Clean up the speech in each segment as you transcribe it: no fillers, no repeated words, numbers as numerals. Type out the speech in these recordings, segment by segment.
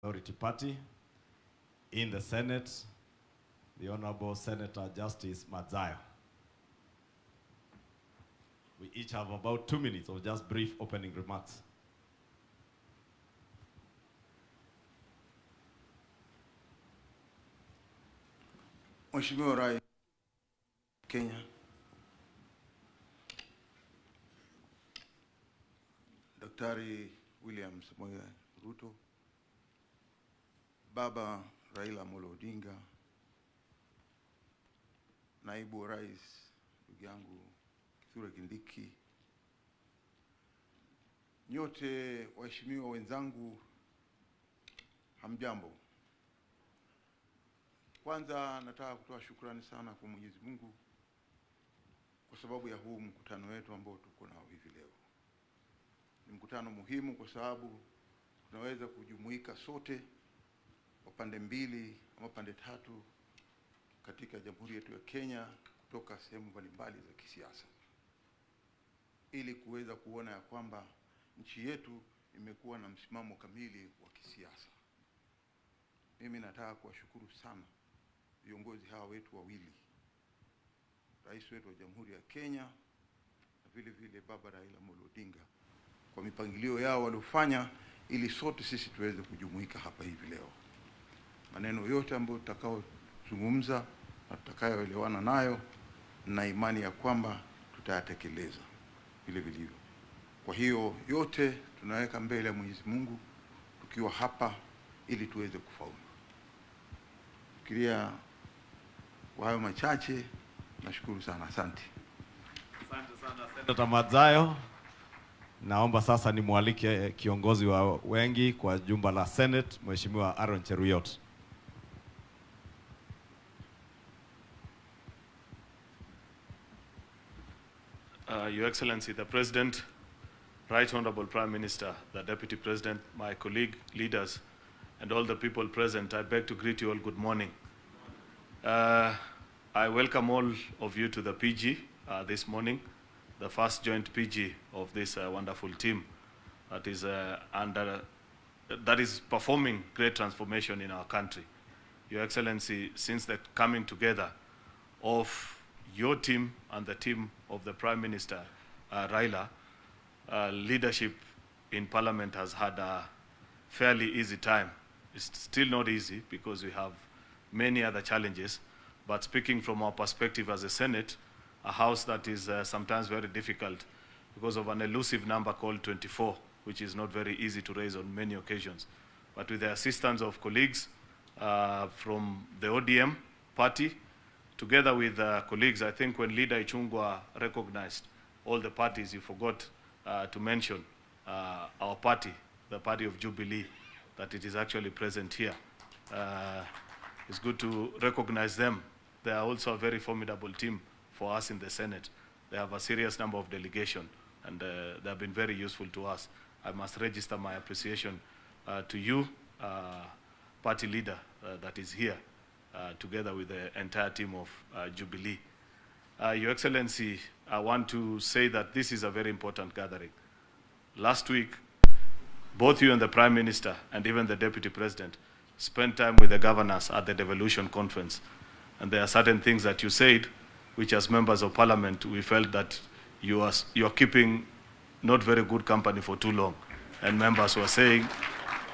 Minority Party. In the Senate, the Honorable Senator Justice Madzayo. We each have about 2 minutes of just brief opening remarks. Mheshimiwa Rais Kenya, Daktari William Samoei Ruto, Baba Raila Amolo Odinga, Naibu Rais ndugu yangu Kithure Kindiki, nyote waheshimiwa wenzangu, hamjambo. Kwanza nataka kutoa shukrani sana kwa Mwenyezi Mungu kwa sababu ya huu mkutano wetu ambao tuko nao hivi leo. Ni mkutano muhimu kwa sababu tunaweza kujumuika sote wa pande mbili ama pande tatu katika Jamhuri yetu ya Kenya kutoka sehemu mbalimbali za kisiasa, ili kuweza kuona ya kwamba nchi yetu imekuwa na msimamo kamili wa kisiasa. Mimi nataka kuwashukuru sana viongozi hawa wetu wawili, Rais wetu wa Jamhuri ya Kenya na vile vile Baba Raila Amolo Odinga, kwa mipangilio yao waliofanya ili sote sisi tuweze kujumuika hapa hivi leo. Maneno yote ambayo tutakaozungumza na tutakayoelewana nayo, na imani ya kwamba tutayatekeleza vile vilivyo. Kwa hiyo yote tunaweka mbele ya Mwenyezi Mungu tukiwa hapa ili tuweze kufaulu. Fikiria kwa hayo machache, nashukuru sana. Asante. Asante sana Senator Madzayo. Naomba sasa nimwalike kiongozi wa wengi kwa jumba la Senate, Mheshimiwa Aaron Cheruyot. Your Excellency, the President, Right Honorable Prime Minister, the Deputy President, my colleague, leaders, and all the people present, I beg to greet you all good morning. I welcome all of you to the PG this morning, the first joint PG of this wonderful team that is performing great transformation in our country. Your Excellency, since the coming together of your team and the team of the Prime Minister, Raila, leadership in Parliament has had a fairly easy time. It's still not easy because we have many other challenges, but speaking from our perspective as a Senate, a house that is sometimes very difficult because of an elusive number called 24, which is not very easy to raise on many occasions. But with the assistance of colleagues from the ODM party, together with colleagues, I think when Leader Ichung'wah recognized all the parties, you forgot to mention our party, the party of Jubilee, that it is actually present here. It's good to recognize them. They are also a very formidable team for us in the Senate. They have a serious number of delegation, and they have been very useful to us. I must register my appreciation to you, party leader that is here, together with the entire team of Jubilee. Your Excellency, I want to say that this is a very important gathering. Last week, both you and the Prime Minister and even the Deputy President spent time with the governors at the devolution conference. And there are certain things that you said, which as members of Parliament, we felt that you are keeping not very good company for too long. And members were saying,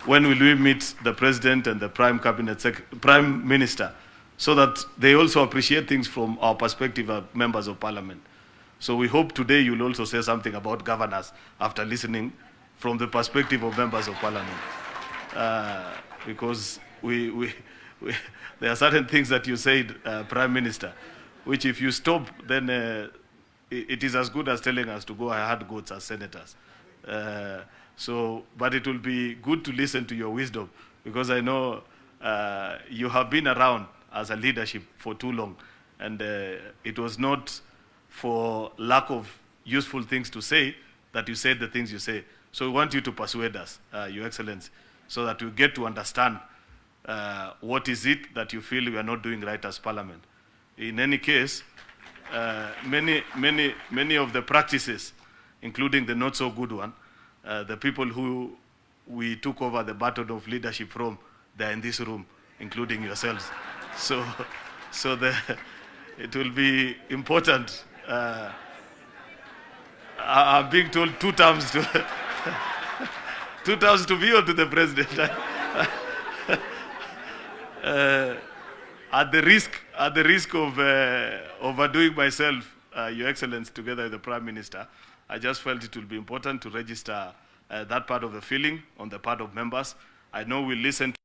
when will we meet the President and the Prime Minister, so that they also appreciate things from our perspective as members of Parliament. So we hope today you'll also say something about governors after listening from the perspective of members of Parliament. Because there are certain things that you said, Prime Minister, which if you stop, then it is as good as telling us to go hard goats as senators. But it will be good to listen to your wisdom, because I know you have been around as a leadership for too long, and it was not for lack of useful things to say that you said the things you say. So we want you to persuade us, Your Excellency, so that we get to understand what is it that you feel we are not doing right as Parliament. In any case, many of the practices, including the not so good one, the people who we took over the baton of leadership from, they're in this room, including yourselves. So it will be important. I'm being told 2 terms to 2 terms to me or to the president. At the risk of overdoing myself, Your Excellency, together with the Prime Minister, I just felt it will be important to register that part of the feeling on the part of members. I know we'll listen to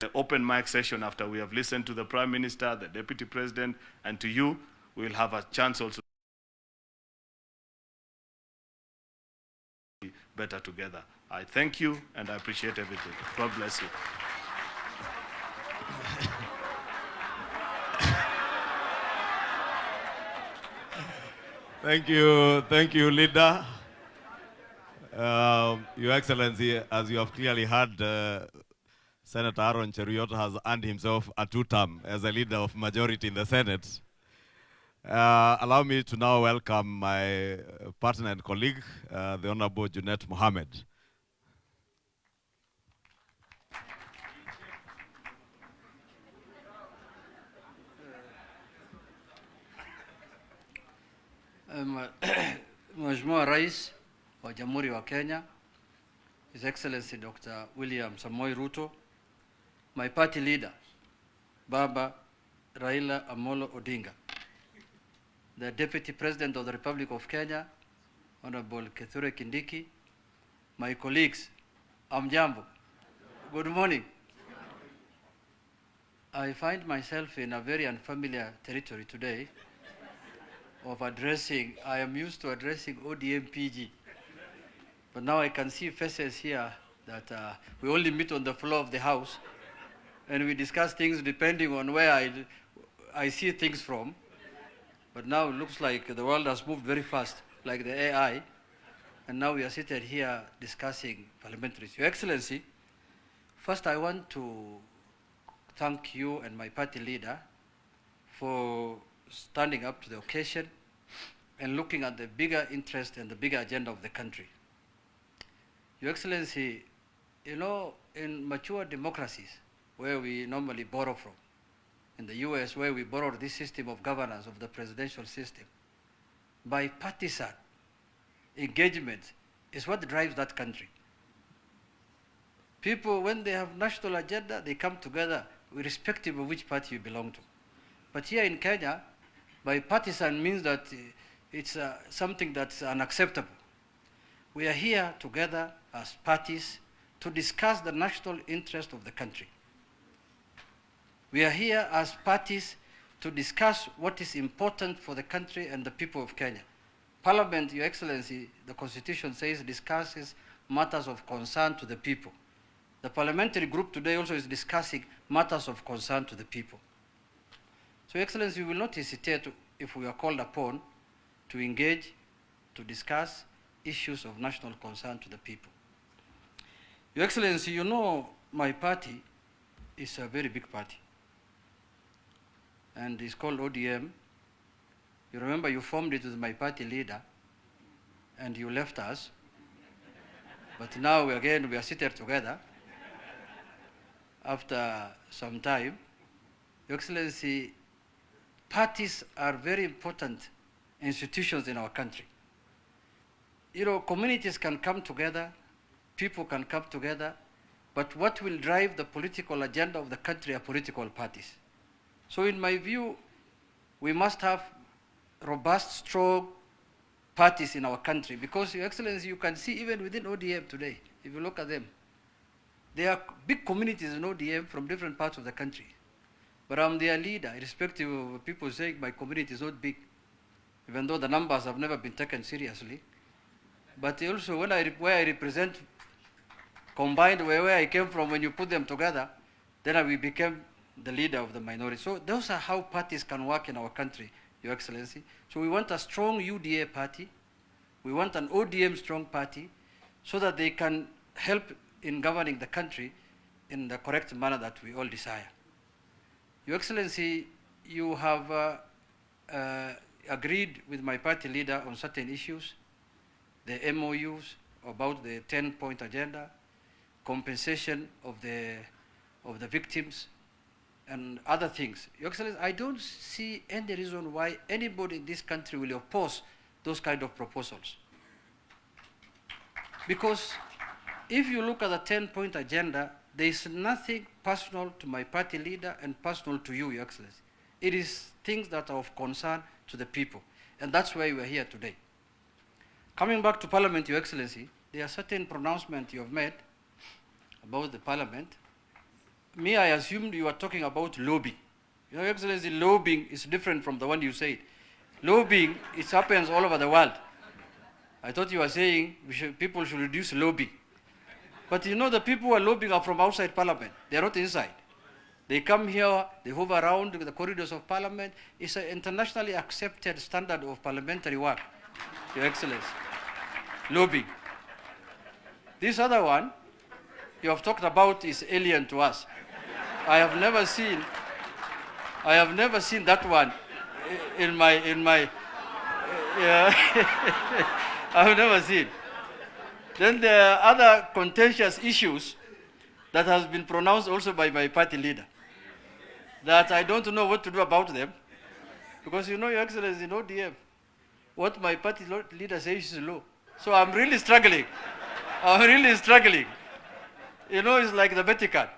the open mic session after we have listened to the Prime Minister, the Deputy President, and to you. We'll have a chance also to be better together. I thank you and I appreciate everything. God bless you. Thank you, leader. Your Excellency, as you have clearly heard, Senator Aaron Cheruiyot has earned himself a 2-term as a leader of majority in the Senate. Allow me to now welcome my partner and colleague, the Honorable Junet Mohammed. Mheshimiwa Rais wa Jamhuri wa Kenya, His Excellency Dr. William Samoei Ruto, my party leader, Baba Raila Amolo Odinga, the Deputy President of the Republic of Kenya, Honorable Kithure Kindiki, my colleagues, Amjambo, good morning. I find myself in a very unfamiliar territory today of addressing, I am used to addressing ODM PG. But now I can see faces here that we only meet on the floor of the House and we discuss things depending on where I see things from. But now it looks like the world has moved very fast, like the AI. And now we are seated here discussing parliamentary. Your Excellency, first I want to thank you and my party leader for standing up to the occasion and looking at the bigger interest and the bigger agenda of the country. Your Excellency, you know, in mature democracies where we normally borrow from, in the US where we borrowed this system of governance of the presidential system, bipartisan engagement is what drives that country. People, when they have national agenda, they come together irrespective of which party you belong to. But here in Kenya, bipartisan means that it's something that's unacceptable. We are here together as parties to discuss the national interest of the country. We are here as parties to discuss what is important for the country and the people of Kenya. Parliament, Your Excellency, the Constitution says, discusses matters of concern to the people. The parliamentary group today also is discussing matters of concern to the people. So, Your Excellency, we will not hesitate if we are called upon to engage, to discuss issues of national concern to the people. Your Excellency, you know my party is a very big party. And it's called ODM. You remember you formed it with my party leader and you left us. But now again we are seated together after some time. Your Excellency, parties are very important institutions in our country. You know, communities can come together, people can come together, but what will drive the political agenda of the country are political parties. So in my view, we must have robust, strong parties in our country because, Your Excellency, you can see even within ODM today, if you look at them, there are big communities in ODM from different parts of the country. But I'm their leader, irrespective of people saying my community is not big, even though the numbers have never been taken seriously. But also where I represent, combined where I came from, when you put them together, then we became the leader of the minority. So those are how parties can work in our country, Your Excellency. So we want a strong UDA party. We want an ODM strong party so that they can help in governing the country in the correct manner that we all desire. Your Excellency, you have agreed with my party leader on certain issues, the MOUs about the 10-point agenda, compensation of the victims, and other things. Your Excellency, I don't see any reason why anybody in this country will oppose those kind of proposals. Because if you look at the 10-point agenda, there is nothing personal to my party leader and personal to you, Your Excellency. It is things that are of concern to the people, and that's why we are here today. Coming back to Parliament, Your Excellency, there are certain pronouncements you have made about the Parliament. Me, I assumed you were talking about lobbying. You know, Your Excellency, lobbying is different from the one you said. Lobbying, it happens all over the world. I thought you were saying people should reduce lobbying. But you know, the people who are lobbying are from outside Parliament. They are not inside. They come here, they hover around the corridors of Parliament. It's an internationally accepted standard of parliamentary work, Your Excellency. Lobbying. This other one you have talked about is alien to us. I have never seen that one in my I have never seen. Then there are other contentious issues that has been pronounced also by my party leader, that I don't know what to do about them, because you know, Your Excellency, in ODM, what my party leader says is law. So I'm really struggling. You know, it's like the Vatican.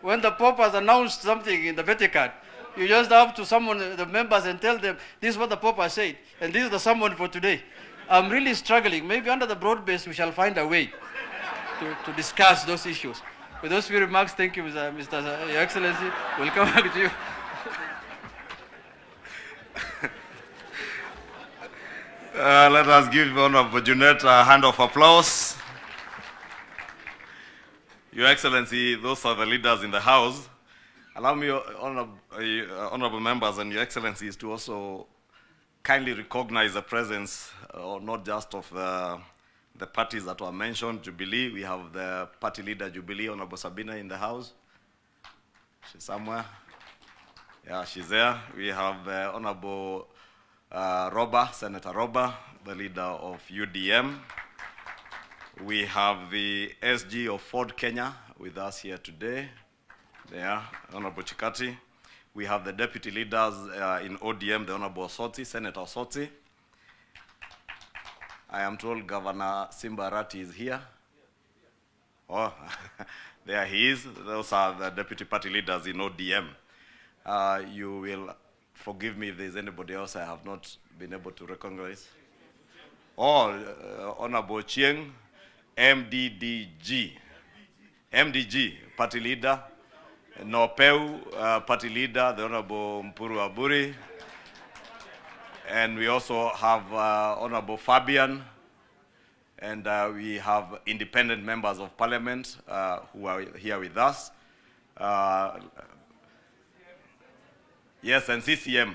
When the Pope has announced something in the Vatican, you just have to summon the members and tell them, this is what the Pope has said, and this is the summon for today. I'm really struggling. Maybe under the broad base, we shall find a way to discuss those issues. With those few remarks, thank you, Mr. Your Excellency. We'll come back to you. Let us give Honorable Junet a hand of applause. Your Excellency, those are the leaders in the House. Allow me, honorable members and Your Excellencies, to also kindly recognize the presence, not just of the parties that were mentioned. Jubilee, we have the party leader Jubilee, Honorable Sabina, in the House. She's somewhere. Yeah, she's there. We have Honorable Roba, Senator Roba, the leader of UDM. We have the SG of Ford Kenya with us here today. There, Honorable Chikati. We have the deputy leaders in ODM, the Honorable Osoti, Senator Osoti. I am told Governor Simbarati is here. Oh, there he is. Those are the deputy party leaders in ODM. You will forgive me if there's anybody else I have not been able to recognize. Oh, Honorable Chieng, MDDG, party leader. Nopeu, party leader, the Honorable Mpuru Aburi. And we also have Honorable Fabian. And we have independent members of Parliament who are here with us. Yes, and CCM.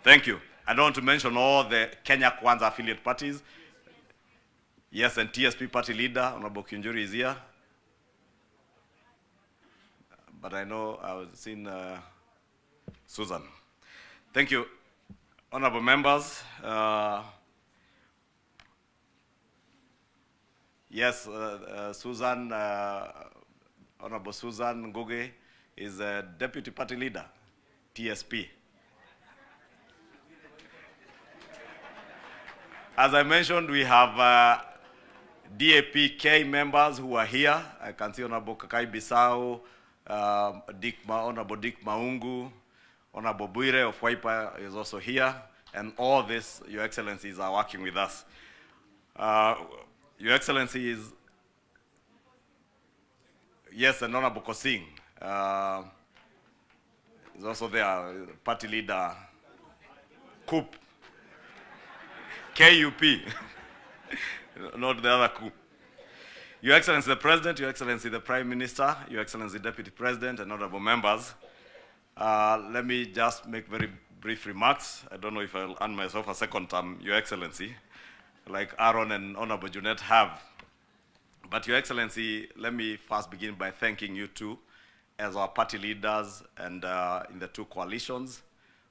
Thank you. I don't want to mention all the Kenya Kwanza affiliate parties. Yes, and TSP party leader, Honorable Kinjuri, is here. But I know I was seeing Susan. Thank you, honorable members. Yes, Susan, Honorable Susan Ngugi is a deputy party leader, TSP. As I mentioned, we have DAPK members who are here. I can see Honorable Kakai Bisau, Honorable Dick Maungu, Honorable Buire of Waipa is also here, and all this, Your Excellencies, are working with us. Your Excellencies, yes, and Honorable Kosing is also there, party leader, KUP, KUP, not the other KUP. Your Excellency the President, Your Excellency the Prime Minister, Your Excellency Deputy President, and honorable members, let me just make very brief remarks. I don't know if I'll earn myself a second term, Your Excellency, like Aaron and Honorable Junet have. But Your Excellency, let me first begin by thanking you two as our party leaders and in the two coalitions.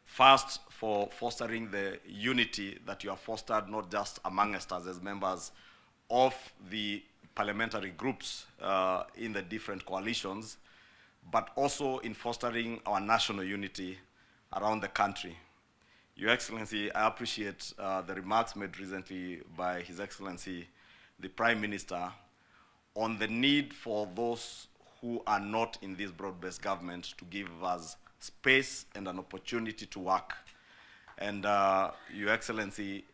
First, for fostering the unity that you have fostered, not just amongst us as members of the parliamentary groups in the different coalitions, but also in fostering our national unity around the country. Your Excellency, I appreciate the remarks made recently by His Excellency, the Prime Minister, on the need for those who are not in this broad-based government to give us space and an opportunity to work. And Your Excellency,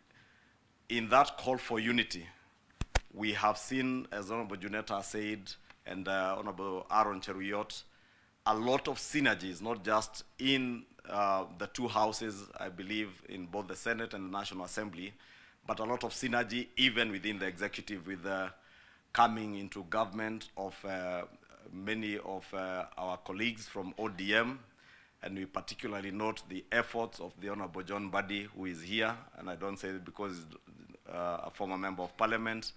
in that call for unity, we have seen, as Honorable Juneta said, and Honorable Aaron Cheruyot, a lot of synergies, not just in the two houses, I believe, in both the Senate and the National Assembly, but a lot of synergy even within the executive with the coming into government of many of our colleagues from ODM, and we particularly note the efforts of the Honorable John Buddy, who is here, and I don't say it because he's a former member of Parliament,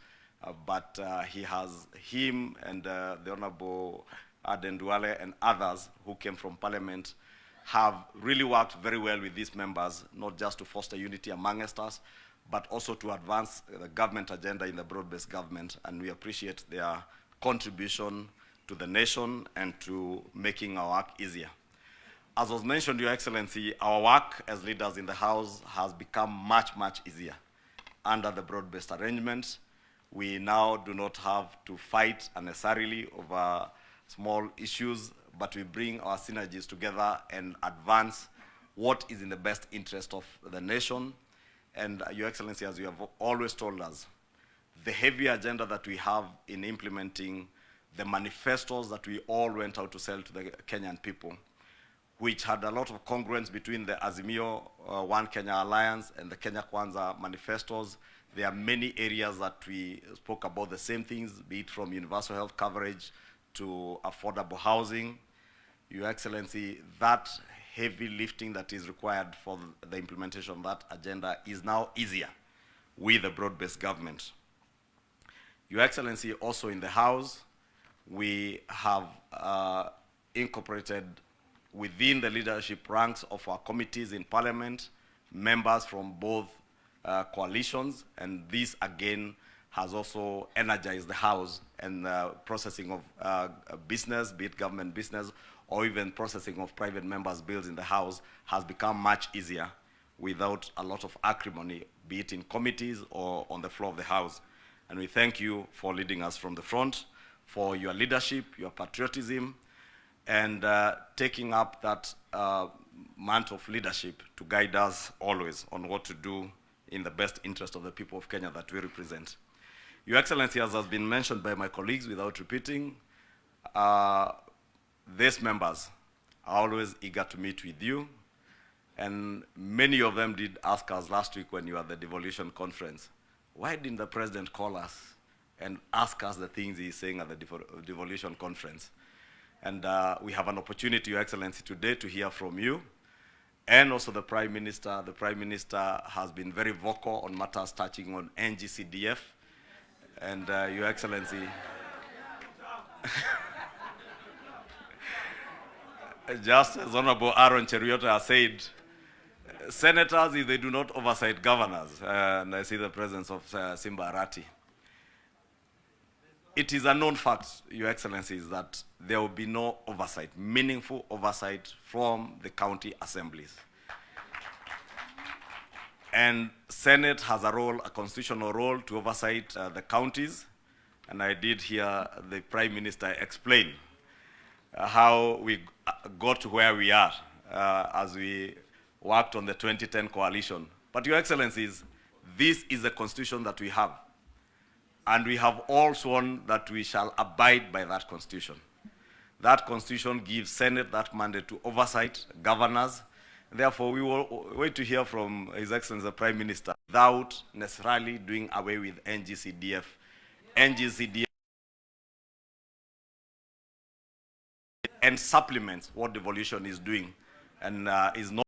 but he has him and the Honorable Aden Duale and others who came from Parliament have really worked very well with these members, not just to foster unity amongst us, but also to advance the government agenda in the broad-based government, and we appreciate their contribution to the nation and to making our work easier. As was mentioned, Your Excellency, our work as leaders in the House has become much, much easier under the broad-based arrangement. We now do not have to fight unnecessarily over small issues, but we bring our synergies together and advance what is in the best interest of the nation. And Your Excellency, as you have always told us, the heavy agenda that we have in implementing the manifestos that we all went out to sell to the Kenyan people, which had a lot of congruence between the Azimio One Kenya Alliance and the Kenya Kwanza manifestos. There are many areas that we spoke about the same things, be it from universal health coverage to affordable housing. Your Excellency, that heavy lifting that is required for the implementation of that agenda is now easier with the broad-based government. Your Excellency, also in the House, we have incorporated within the leadership ranks of our committees in Parliament members from both coalitions, and this again has also energized the House, and processing of business, be it government business, or even processing of private members' bills in the House has become much easier without a lot of acrimony, be it in committees or on the floor of the House. And we thank you for leading us from the front, for your leadership, your patriotism, and taking up that mantle of leadership to guide us always on what to do in the best interest of the people of Kenya that we represent. Your Excellency, as has been mentioned by my colleagues without repeating, these members are always eager to meet with you, and many of them did ask us last week when you were at the devolution conference, why didn't the president call us and ask us the things he's saying at the devolution conference? And we have an opportunity, Your Excellency, today to hear from you, and also the Prime Minister. The Prime Minister has been very vocal on matters touching on NGCDF, and Your Excellency, just as Honorable Aaron Cheruyot has said, senators, if they do not oversight governors, and I see the presence of Simba Arati, it is a known fact, Your Excellencies, that there will be no oversight, meaningful oversight from the county assemblies. And Senate has a role, a constitutional role, to oversight the counties, and I did hear the Prime Minister explain how we got to where we are as we worked on the 2010 coalition. But Your Excellencies, this is the constitution that we have. And we have all sworn that we shall abide by that constitution. That constitution gives Senate that mandate to oversight governors. Therefore, we will wait to hear from His Excellency the Prime Minister without necessarily doing away with NGCDF. NGCDF and supplements what devolution is doing, and is not